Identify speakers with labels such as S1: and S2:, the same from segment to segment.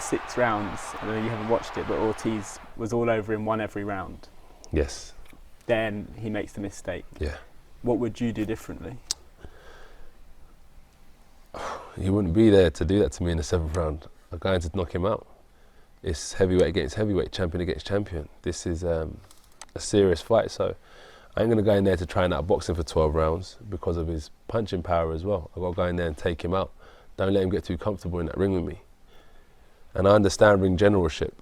S1: 6 rounds, I know you haven't watched it, but Ortiz was all over him, won every round.
S2: Yes.
S1: Then he makes the mistake.
S2: Yeah.
S1: What would you do differently?
S2: He wouldn't be there to do that to me in the 7th round. I'm going to knock him out. It's heavyweight against heavyweight, champion against champion. This is a serious fight, so I ain't going to go in there to try and outbox him for 12 rounds because of his punching power as well. I've got to go in there and take him out. Don't let him get too comfortable in that ring with me. And I understand ring generalship.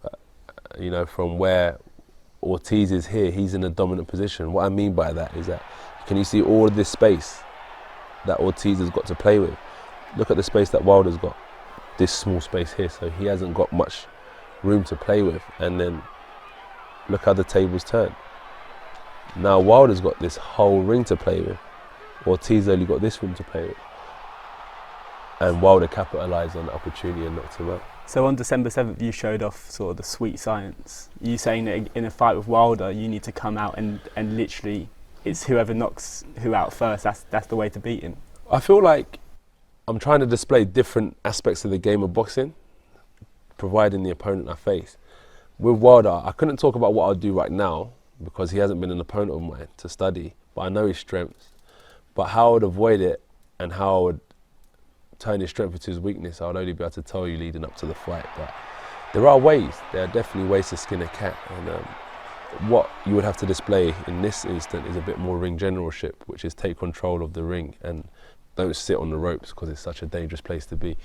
S2: You know, from where Ortiz is here, he's in a dominant position. What I mean by that is that, can you see all of this space that Ortiz has got to play with? Look at the space that Wilder's got. This small space here, so he hasn't got much room to play with. And then look how the tables turn. Now Wilder's got this whole ring to play with. Ortiz only got this room to play with. And Wilder capitalised on the opportunity and knocked him out.
S1: So on December 7th, you showed off sort of the sweet science. You saying that in a fight with Wilder, you need to come out and literally, it's whoever knocks who out first, that's the way to beat him.
S2: I feel like I'm trying to display different aspects of the game of boxing, providing the opponent I face. With Wilder, I couldn't talk about what I'll do right now because he hasn't been an opponent of mine to study, but I know his strengths. But how I would avoid it and how I would turn his strength into his weakness, I would only be able to tell you leading up to the fight. But there are ways, there are definitely ways to skin a cat. And what you would have to display in this instant is a bit more ring generalship, which is take control of the ring and don't sit on the ropes because it's such a dangerous place to be.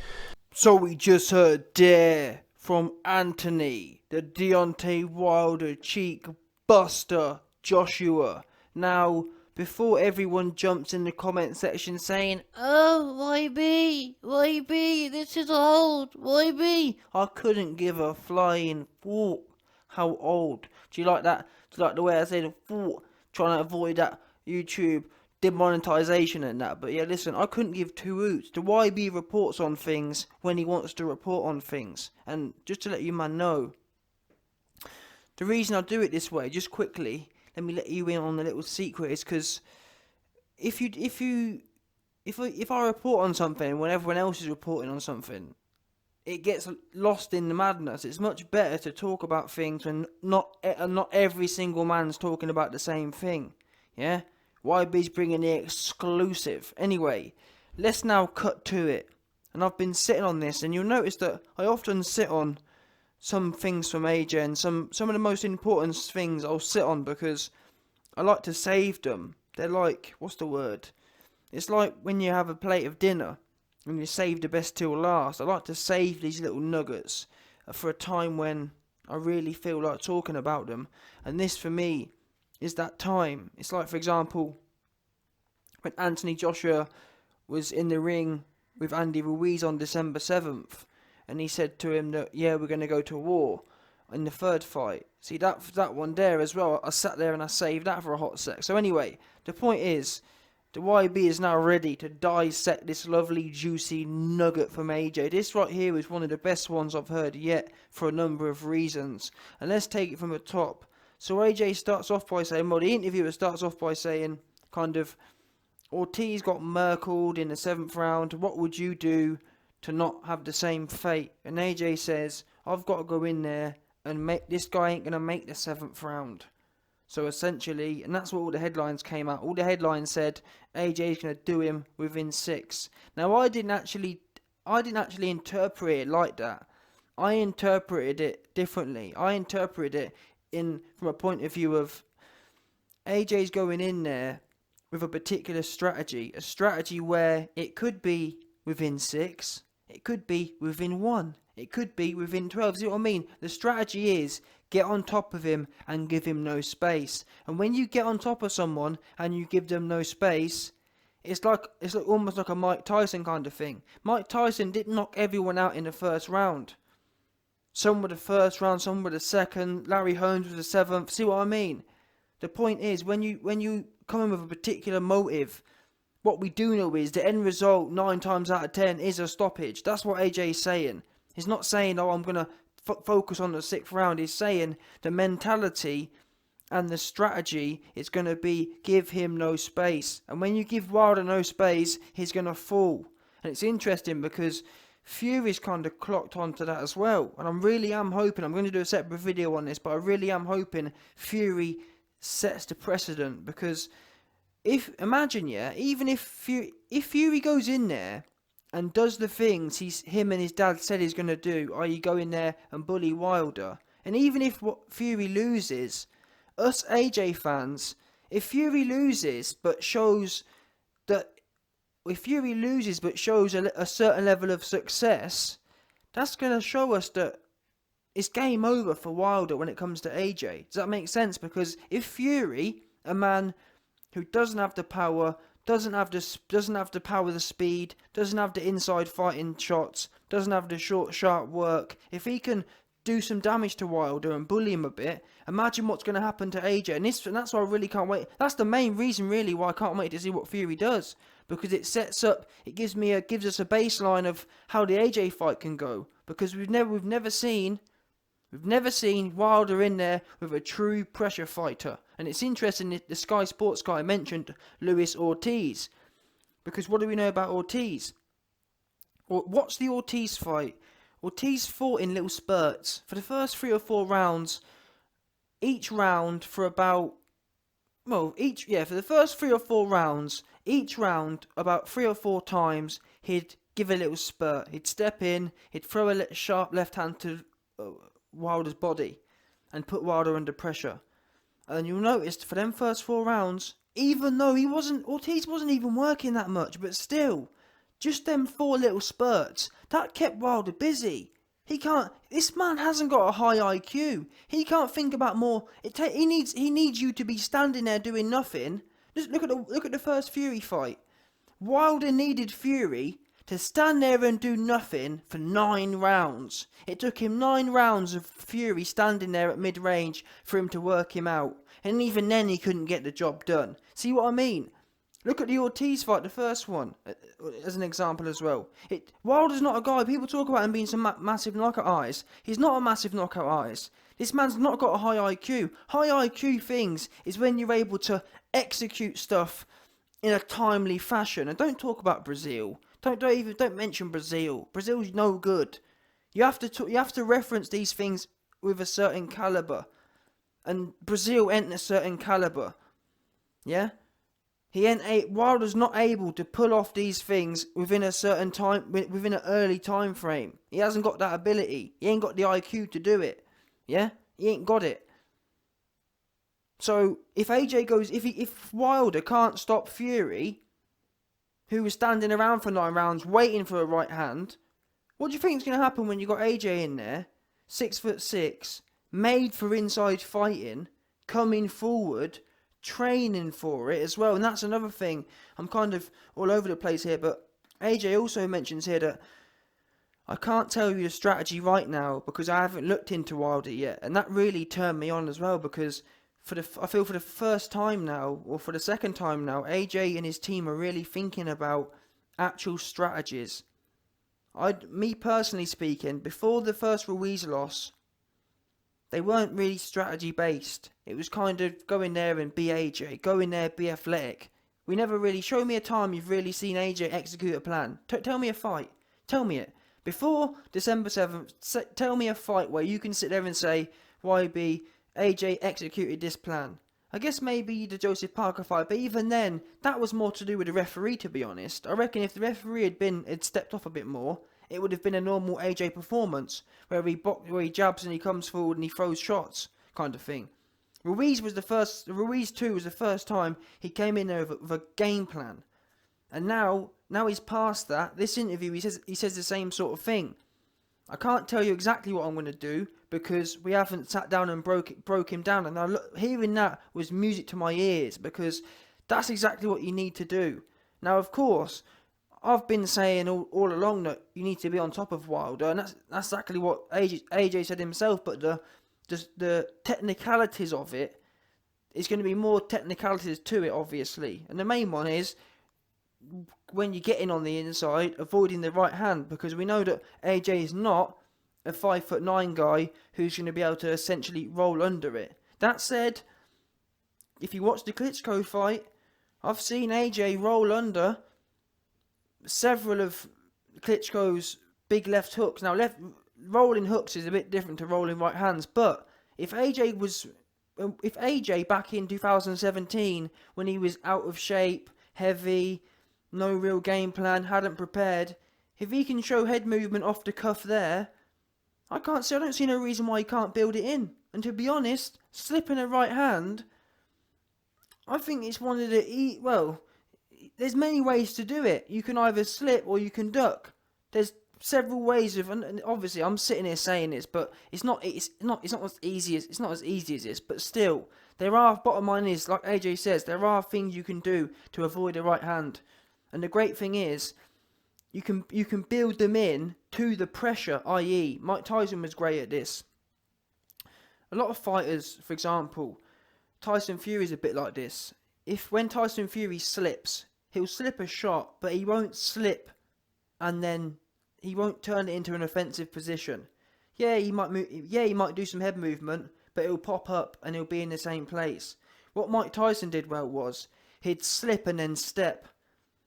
S3: So we just heard there from Anthony, the Deontay Wilder cheek buster Joshua. Now, before everyone jumps in the comment section saying, "Oh, YB, this is old, YB," I couldn't give a flying fuck how old. Do you like that? Do you like the way I say fuck? Trying to avoid that YouTube demonetization and that. But yeah, listen, I couldn't give two hoots. The YB reports on things when he wants to report on things. And just to let you man know, the reason I do it this way, just quickly, let me let you in on the little secret, is because if I report on something when everyone else is reporting on something, it gets lost in the madness. It's much better to talk about things when not every single man's talking about the same thing. Yeah? YB's bringing the exclusive. Anyway, let's now cut to it. And I've been sitting on this, and you'll notice that I often sit on some things from AJ, and some of the most important things I'll sit on because I like to save them. They're like, what's the word? It's like when you have a plate of dinner and you save the best till last. I like to save these little nuggets for a time when I really feel like talking about them. And this for me is that time. It's like, for example, when Anthony Joshua was in the ring with Andy Ruiz on December 7th, and he said to him that, yeah, we're going to go to war in the third fight. See, that one there as well, I sat there and I saved that for a hot sec. So anyway, the point is, the YB is now ready to dissect this lovely, juicy nugget from AJ. This right here is one of the best ones I've heard yet for a number of reasons. And let's take it from the top. So AJ starts off by saying, well, the interviewer starts off by saying, kind of, Ortiz got merkled in the 7th round. What would you do to not have the same fate? And AJ says, I've got to go in there and this guy ain't going to make the 7th round. So essentially, and that's what all the headlines came out. All the headlines said AJ's going to do him within 6. Now I didn't actually interpret it like that. I interpreted it differently. I interpreted it from a point of view of AJ's going in there with a particular strategy. A strategy where it could be within 6. It could be within 1. It could be within 12. See what I mean? The strategy is get on top of him and give him no space. And when you get on top of someone and you give them no space, it's like almost like a Mike Tyson kind of thing. Mike Tyson didn't knock everyone out in the first round. Some were the first round, some were the second. Larry Holmes was the 7th. See what I mean? The point is, when you come in with a particular motive, what we do know is the end result 9 times out of 10 is a stoppage. That's what AJ is saying. He's not saying, oh, I'm going to focus on the 6th round. He's saying the mentality and the strategy is going to be give him no space. And when you give Wilder no space, he's going to fall. And it's interesting because Fury's kind of clocked onto that as well. And I really am hoping, I'm going to do a separate video on this, but I really am hoping Fury sets the precedent. Because imagine, yeah, even if Fury goes in there and does the things him and his dad said he's going to do, i.e. go in there and bully Wilder, and even if Fury loses, us AJ fans, if Fury loses but shows a certain level of success, that's going to show us that it's game over for Wilder when it comes to AJ. Does that make sense? Because if Fury, a man who doesn't have the power, doesn't have the power, the speed, doesn't have the inside fighting shots, doesn't have the short, sharp work, if he can do some damage to Wilder and bully him a bit, imagine what's going to happen to AJ. And that's why I really can't wait. That's the main reason, really, why I can't wait to see what Fury does, because it gives us a baseline of how the AJ fight can go. Because we've never seen Wilder in there with a true pressure fighter. And it's interesting that the Sky Sports guy mentioned Luis Ortiz, because what do we know about Ortiz? What's the Ortiz fight? Ortiz fought in little spurts. For the first 3 or 4 rounds, for the first 3 or 4 rounds, each round, about 3 or 4 times, he'd give a little spurt. He'd step in, he'd throw a sharp left hand to Wilder's body and put Wilder under pressure. And you'll notice for them first 4 rounds, even though Ortiz wasn't even working that much, but still, just them 4 little spurts, that kept Wilder busy. This man hasn't got a high IQ. He can't think about more. He needs you to be standing there doing nothing. Just look at the first Fury fight. Wilder needed Fury to stand there and do nothing for 9 rounds. It took him 9 rounds of Fury standing there at mid-range for him to work him out. And even then he couldn't get the job done. See what I mean? Look at the Ortiz fight, the first one, as an example as well. Wilder's not a guy, people talk about him being some massive knockout eyes. He's not a massive knockout eyes. This man's not got a high IQ. High IQ things is when you're able to execute stuff in a timely fashion. And don't talk about Brazil. Don't mention Brazil. Brazil's no good. You have to reference these things with a certain caliber. And Brazil ain't a certain caliber. Yeah? Wilder's not able to pull off these things within a certain time, within an early time frame. He hasn't got that ability. He ain't got the IQ to do it. Yeah? He ain't got it. So if Wilder can't stop Fury, who was standing around for 9 rounds waiting for a right hand, what do you think is going to happen when you got AJ in there, 6'6", made for inside fighting, coming forward, training for it as well? And that's another thing. I'm kind of all over the place here, but AJ also mentions here that I can't tell you the strategy right now because I haven't looked into Wilder yet, and that really turned me on as well, because I feel for the first time now, or for the second time now, AJ and his team are really thinking about actual strategies. Me personally speaking, before the first Ruiz loss, they weren't really strategy based. It was kind of go in there and be AJ, go in there, be athletic. We never really, show me a time you've really seen AJ execute a plan. Tell me a fight. Tell me it. Before December 7th, tell me a fight where you can sit there and say, YB, AJ executed this plan. I guess maybe the Joseph Parker fight, but even then, that was more to do with the referee, to be honest. I reckon if the referee had stepped off a bit more, it would have been a normal AJ performance, where he jabs and he comes forward and he throws shots, kind of thing. Ruiz 2 was the first time he came in there with a game plan. And now he's past that. This interview, he says the same sort of thing. I can't tell you exactly what I'm going to do because we haven't sat down and broke him down. And hearing that was music to my ears, because that's exactly what you need to do. Now, of course, I've been saying all along that you need to be on top of Wilder, and that's exactly what AJ said himself. But the technicalities of it, it's going to be more technicalities to it, obviously. And the main one is, when you're getting on the inside, avoiding the right hand, because we know that AJ is not a 5'9" guy who's going to be able to essentially roll under it. That said, if you watch the Klitschko fight, I've seen AJ roll under several of Klitschko's big left hooks. Now, rolling hooks is a bit different to rolling right hands, but if AJ back in 2017, when he was out of shape, heavy, no real game plan, hadn't prepared, if he can show head movement off the cuff there, I don't see no reason why he can't build it in. And to be honest, slipping a right hand, I think it's one of the, there's many ways to do it. You can either slip or you can duck. There's several ways of, and obviously I'm sitting here saying this, but it's not as easy as this. But still, there are. Bottom line is, like AJ says, there are things you can do to avoid a right hand. And the great thing is, you can build them in to the pressure. I.e., Mike Tyson was great at this. A lot of fighters, for example, Tyson Fury is a bit like this. When Tyson Fury slips, he'll slip a shot, but he won't slip and then he won't turn it into an offensive position. Yeah, he might do some head movement, but it'll pop up and he'll be in the same place. What Mike Tyson did well was he'd slip and then step.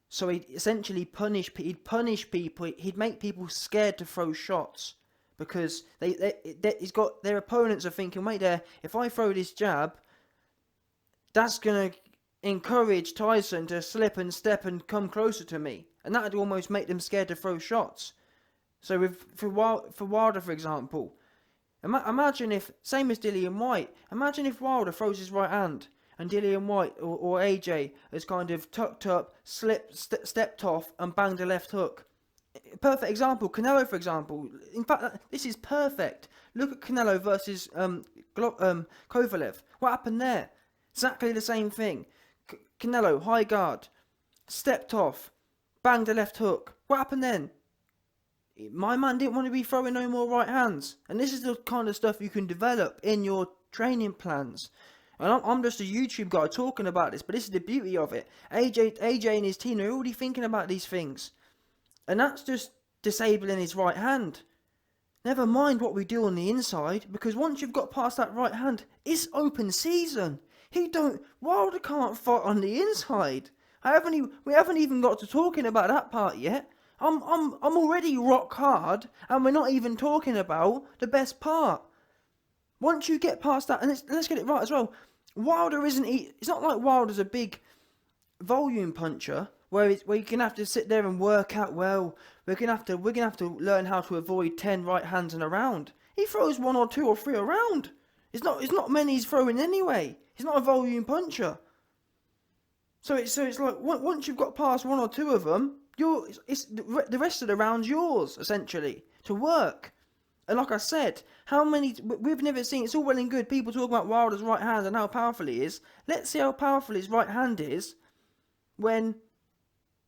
S3: So he'd essentially punish people. He'd make people scared to throw shots because their opponents are thinking, wait there, if I throw this jab, that's gonna encourage Tyson to slip and step and come closer to me, and that'd almost make them scared to throw shots. So for Wilder, for example, imagine if, same as Dillian White, imagine if Wilder throws his right hand and Dillian White or AJ has kind of tucked up, stepped off and banged a left hook. Perfect example, Canelo, for example. In fact, this is perfect. Look at Canelo versus Kovalev. What happened there? Exactly the same thing. Canelo, high guard, stepped off, banged a left hook. What happened then? My man didn't want to be throwing no more right hands. And this is the kind of stuff you can develop in your training plans. And I'm just a YouTube guy talking about this, but this is the beauty of it. AJ and his team are already thinking about these things. And that's just disabling his right hand. Never mind what we do on the inside, because once you've got past that right hand, it's open season. Wilder can't fight on the inside. We haven't even got to talking about that part yet. I'm already rock hard, and we're not even talking about the best part. Once you get past that, and let's get it right as well. Wilder it's not like Wilder's a big volume puncher where you can have to sit there and work out. Well, we're gonna have to learn how to avoid 10 right hands in a round. He throws 1 or 2 or 3 a round. It's not many he's throwing anyway. He's not a volume puncher. So it's like once you've got past 1 or 2 of them, the rest of the round's yours essentially to work. And like I said, we've never seen. It's all well and good people talking about Wilder's right hand and how powerful he is. Let's see how powerful his right hand is when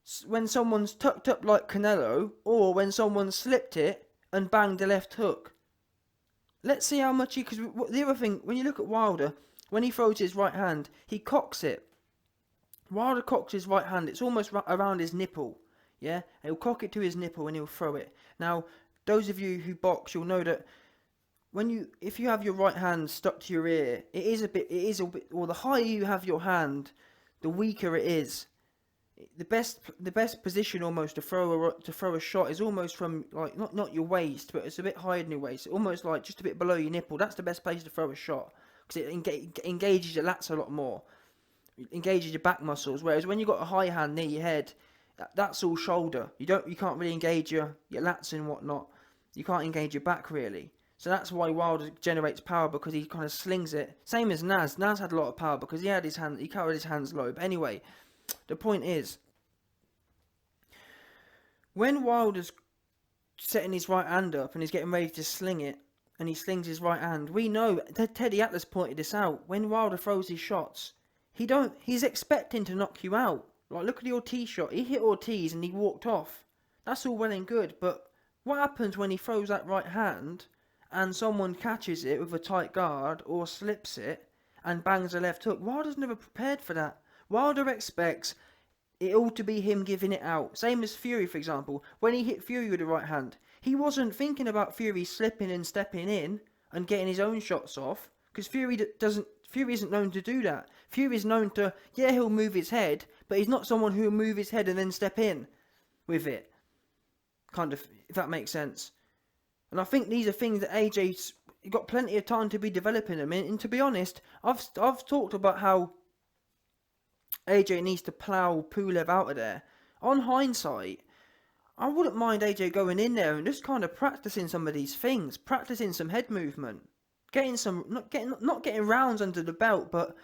S3: someone's tucked up like Canelo, or when someone slipped it and banged the left hook. Let's see how much because the other thing, when you look at Wilder, when he throws his right hand, he cocks it. Wilder cocks his right hand, it's almost around his nipple, yeah? And he'll cock it to his nipple and he'll throw it. Now, those of you who box, you'll know that if you have your right hand stuck to your ear, it is a bit, or the higher you have your hand, the weaker it is. The best position almost to throw a shot is almost from like not your waist, but it's a bit higher than your waist, almost like just a bit below your nipple. That's the best place to throw a shot because it engages your lats a lot more, it engages your back muscles. Whereas when you've got a high hand near your head, that's all shoulder. You can't really engage your lats and whatnot. You can't engage your back really. So that's why Wilder generates power, because he kind of slings it. Same as Naz. Naz had a lot of power because he carried his hands low. But anyway, the point is, when Wilder's setting his right hand up and he's getting ready to sling it, and he slings his right hand, we know, Teddy Atlas pointed this out, when Wilder throws his shots, he's expecting to knock you out. Like, look at the Ortiz shot. He hit Ortiz and he walked off. That's all well and good, but what happens when he throws that right hand and someone catches it with a tight guard or slips it and bangs a left hook? Wilder's never prepared for that. Wilder expects it all to be him giving it out. Same as Fury, for example. When he hit Fury with the right hand, he wasn't thinking about Fury slipping and stepping in and getting his own shots off, because Fury isn't known to do that. Fury is known to, he'll move his head, but he's not someone who'll move his head and then step in with it. kind of, if that makes sense. And I think these are things that AJ's got plenty of time to be developing them. And to be honest, I've talked about how AJ needs to plough Pulev out of there. On hindsight, I wouldn't mind AJ going in there and just kind of practicing some of these things, practicing some head movement, getting some, not getting rounds under the belt, but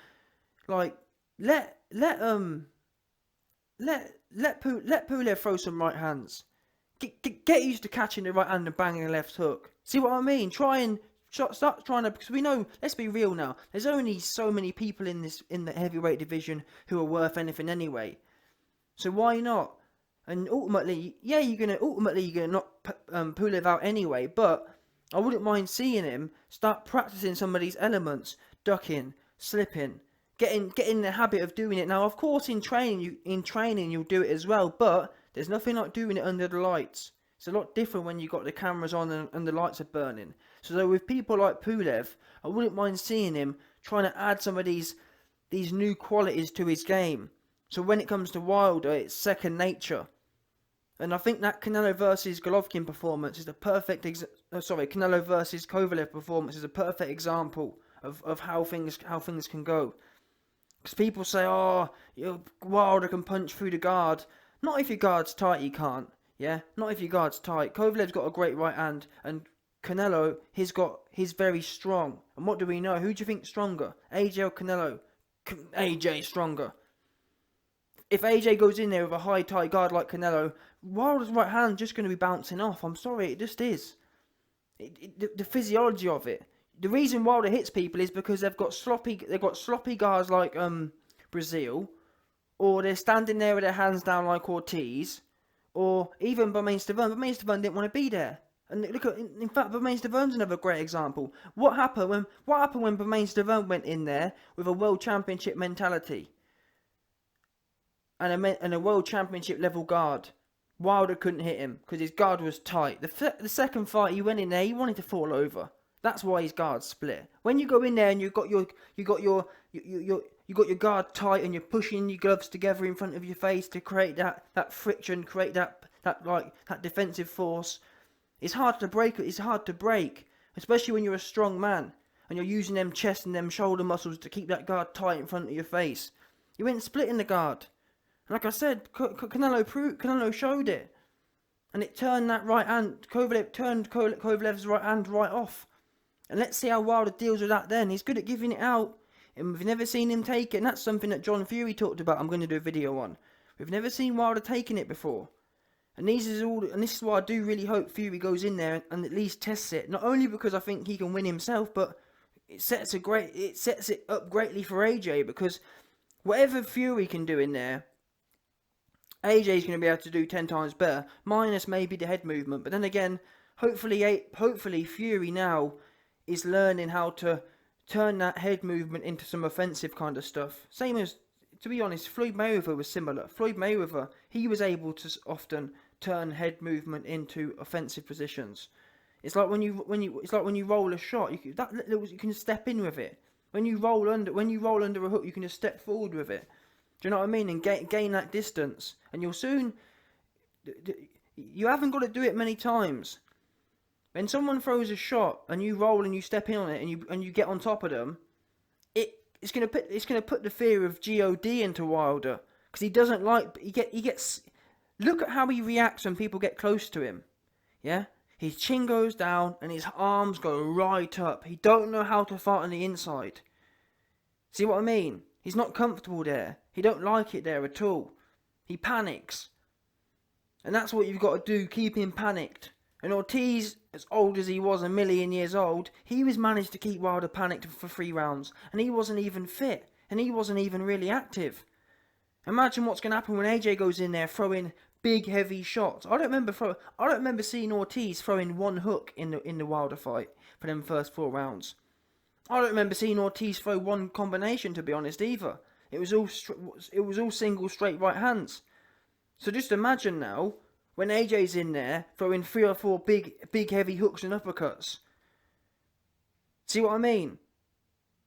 S3: like let Pulev throw some right hands. Get used to catching the right hand and banging the left hook. See what I mean? Start trying to, because we know, let's be real now, there's only so many people in the heavyweight division who are worth anything anyway. So why not? And ultimately, yeah, you're gonna knock Pulev out anyway, but I wouldn't mind seeing him start practicing some of these elements, ducking, slipping, getting in the habit of doing it. Now, of course, in training you'll do it as well, but there's nothing like doing it under the lights. It's a lot different when you've got the cameras on and the lights are burning. So with people like Pulev, I wouldn't mind seeing him trying to add some of these new qualities to his game. So when it comes to Wilder, it's second nature. And I think that Canelo versus Golovkin performance is the perfect Canelo versus Kovalev performance is a perfect example of how things can go. Because people say, oh, Wilder can punch through the guard. Not if your guard's tight, he can't. Yeah, not if your guard's tight. Kovalev's got a great right hand, and Canelo, he's very strong. And what do we know? Who do you think's stronger, AJ or Canelo? AJ stronger. If AJ goes in there with a high tight guard like Canelo, Wilder's right hand's just going to be bouncing off. I'm sorry, it just is. The physiology of it. The reason Wilder hits people is because they've got sloppy guards like Brazil, or they're standing there with their hands down like Ortiz, or even Bermane Stiverne. Bermane Stiverne didn't want to be there. And look at, in fact, Bermane Stiverne's another great example. What happened when Bermane Stiverne went in there with a world championship mentality and a world championship level guard? Wilder couldn't hit him because his guard was tight. The second fight he went in there, he wanted to fall over. That's why his guard split. When you go in there and you got your guard tight and you're pushing your gloves together in front of your face to create that friction, create that defensive force. It's hard to break. It's hard to break, especially when you're a strong man and you're using them chest and them shoulder muscles to keep that guard tight in front of your face. You ain't splitting the guard. And like I said, Canelo showed it, and it turned that right hand. Kovalev turned Kovalev's right hand right off. And let's see how Wilder deals with that then. He's good at giving it out. And we've never seen him take it. And that's something that John Fury talked about. I'm going to do a video on. We've never seen Wilder taking it before. And this is why I do really hope Fury goes in there and at least tests it. Not only because I think he can win himself, but it sets it up greatly for AJ, because whatever Fury can do in there, AJ's going to be able to do 10 times better, minus maybe the head movement. But then again, hopefully Fury now is learning how to turn that head movement into some offensive kind of stuff. Same as, to be honest, Floyd Mayweather was similar. Floyd Mayweather, he was able to often turn head movement into offensive positions. It's like when you roll a shot, you can step in with it. When you roll under a hook, you can just step forward with it. Do you know what I mean? And gain that distance, and you'll soon. You haven't got to do it many times. When someone throws a shot and you roll and you step in on it and you get on top of them, it's gonna put the fear of God into Wilder, because he doesn't like he gets. Look at how he reacts when people get close to him. Yeah, his chin goes down and his arms go right up. He don't know how to fight on the inside. See what I mean? He's not comfortable there. He don't like it there at all. He panics. And that's what you've got to do, keep him panicked. And Ortiz, as old as he was, 1,000,000 years old, he was managed to keep Wilder panicked for 3 rounds. And he wasn't even fit. And he wasn't even really active. Imagine what's going to happen when AJ goes in there throwing big, heavy shots. I don't remember seeing Ortiz throwing one hook in the Wilder fight for them first 4 rounds. I don't remember seeing Ortiz throw one combination, to be honest, either. It was all single straight right hands. So just imagine now, when AJ's in there throwing 3 or 4 big heavy hooks and uppercuts. See what I mean?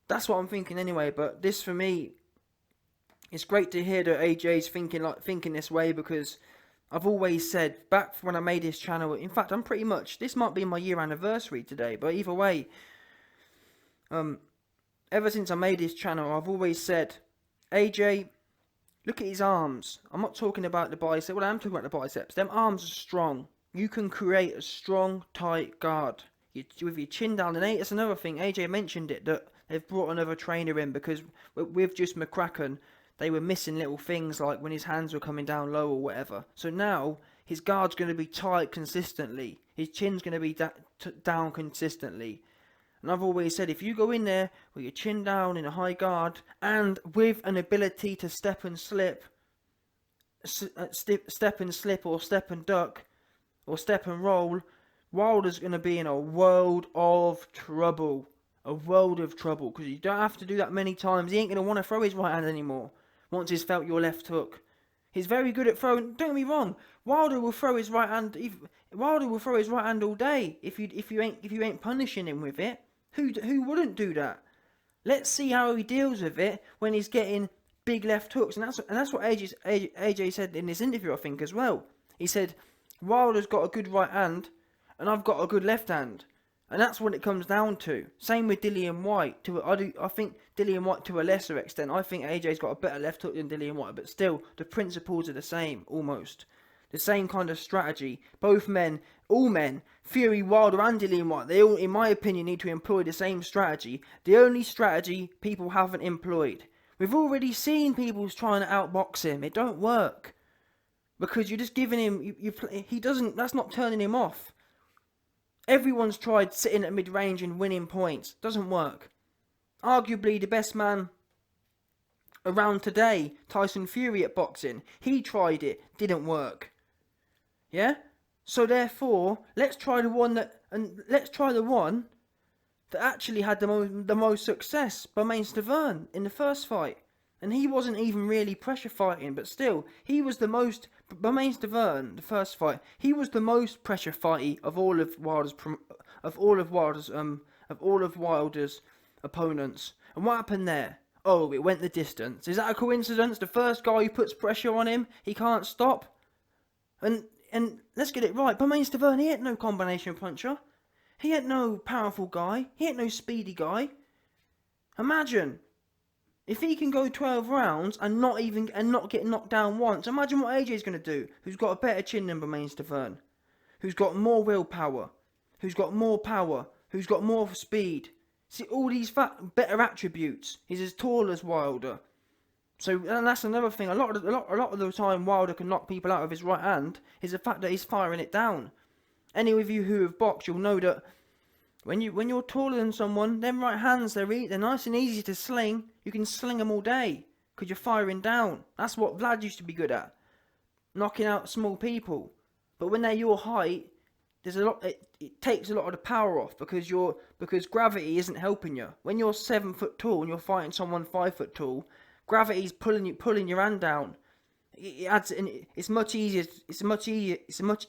S3: That's what I'm thinking anyway. But this, for me, it's great to hear that AJ's thinking this way, because I've always said, back when I made this channel, in fact, this might be my year anniversary today, but either way, ever since I made this channel, I've always said, AJ, look at his arms. I'm not talking about the bicep, well, I am talking about the biceps. Them arms are strong. You can create a strong, tight guard. With your chin down, and that's another thing, AJ mentioned it, that they've brought another trainer in, because with just McCracken, they were missing little things like when his hands were coming down low or whatever. So now his guard's going to be tight consistently. His chin's going to be down consistently. And I've always said, if you go in there with your chin down in a high guard and with an ability to step and slip, step and slip or step and duck or step and roll, Wilder's going to be in a world of trouble. A world of trouble, because you don't have to do that many times. He ain't going to want to throw his right hand anymore once he's felt your left hook. He's very good at throwing. Don't get me wrong. Wilder will throw his right hand. Wilder will throw his right hand all day if you ain't punishing him with it. Who wouldn't do that? Let's see how he deals with it when he's getting big left hooks, and that's what AJ said in this interview, I think, as well. He said Wilder's got a good right hand, and I've got a good left hand. And that's what it comes down to. Same with Dillian White. I think Dillian White to a lesser extent. I think AJ's got a better left hook than Dillian White. But still, the principles are the same, almost. The same kind of strategy. Both men, all men, Fury, Wilder and Dillian White, they all, in my opinion, need to employ the same strategy. The only strategy people haven't employed. We've already seen people trying to outbox him. It don't work. Because you're just giving him... he doesn't... That's not turning him off. Everyone's tried sitting at mid-range and winning points. Doesn't work. Arguably the best man around today, Tyson Fury at boxing. He tried it. Didn't work. Yeah? So therefore, let's try the one that actually had the most success, Bermane Stiverne, in the first fight. And he wasn't even really pressure fighting, but still, he was the most... Bermane Stiverne, the first fight, he was the most pressure fighty of all of Wilder's opponents. And what happened there? Oh, it went the distance. Is that a coincidence? The first guy who puts pressure on him, he can't stop. And let's get it right. Bermane Stiverne, he ain't no combination puncher. He ain't no powerful guy. He ain't no speedy guy. Imagine. If he can go 12 rounds and not get knocked down once, imagine what AJ's going to do, who's got a better chin than Bermane Stiverne, who's got more willpower, who's got more power, who's got more speed. See, all these better attributes. He's as tall as Wilder. So, and that's another thing. A lot of the time Wilder can knock people out of his right hand is the fact that he's firing it down. Any of you who have boxed, you'll know that when you're taller than someone, them right hands, they're nice and easy to sling. You can sling them all day because you're firing down. That's what Vlad used to be good at, knocking out small people. But when they're your height, there's a lot. It takes a lot of the power off because gravity isn't helping you. When you're 7 foot tall and you're fighting someone 5 foot tall, gravity's pulling your hand down. It adds, and it's much easier. It's much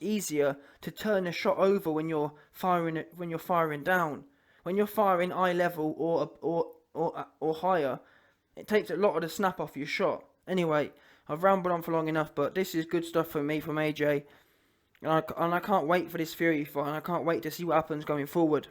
S3: easier to turn a shot over when you're firing down. When you're firing eye level or higher, it takes a lot of the snap off your shot. Anyway, I've rambled on for long enough, but this is good stuff from AJ, and I can't wait for this Fury fight, and I can't wait to see what happens going forward.